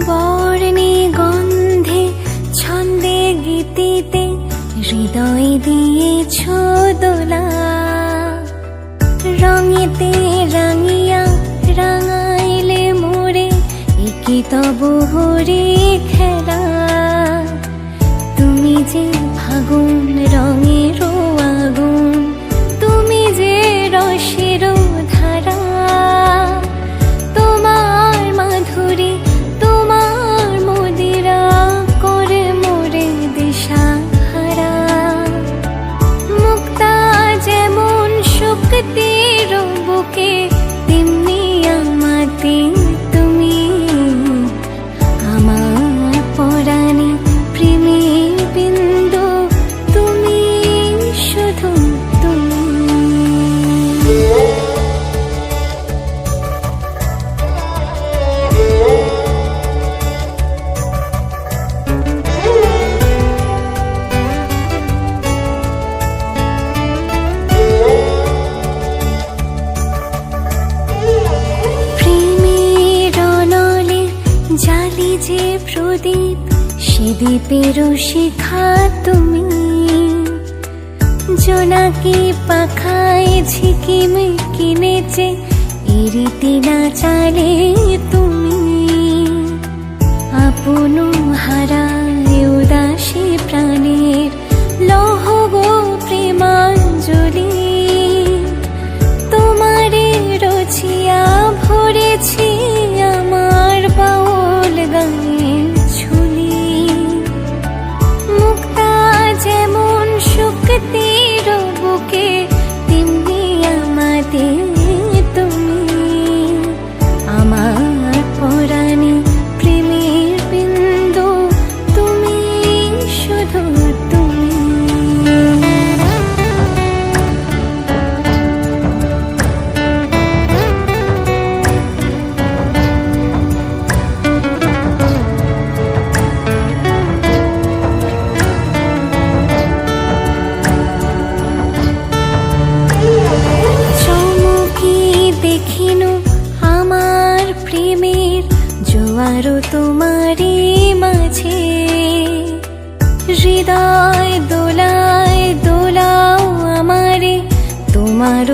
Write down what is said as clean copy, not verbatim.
বর্ণে গন্ধে ছন্দে গীতিতে হৃদয় দিয়েছ দোলা, রঙেতে রাঙিয়া রাঙাইলে মোরে একি তব হরে খেলা। তুমি যে ফাগুন রঙের আগুন, তুমি যে রসের ধারা, তোমার মাধুরী তোমার মদিরা করে মোরে দিশাহারা। মুক্তা যেমন শক্তির বুকে, তেমনি আমাতে তুমি আমার পরাণে প্রেমের বিন্দু, তুমি শুধু তুমি। প্রেমের অনলে জালি যে প্রদীপ, সে দ্বীপের শিখা তুমি। জোনাকি পাখায় ঝিকিমি কিনেছে ইরিতি না চালে তুমি। আপন হারায় উদাসী প্রাণের লহ গো প্রেমাঞ্জলি। তোমারে রচিয়া ভরেছি আমার বাউল গানের ঝুলি। মুক্তা যেমন শক্তির বুকে, তেমনি আমাদের তুমি আমার পরাণে প্রেমের বিন্দু, তুমি শুধু তুমি। চমকি দেখিনু আমার প্রেমের জোয়ার তোমারই মাঝে। হৃদয় দোলায় দোলাও আমারে তোমার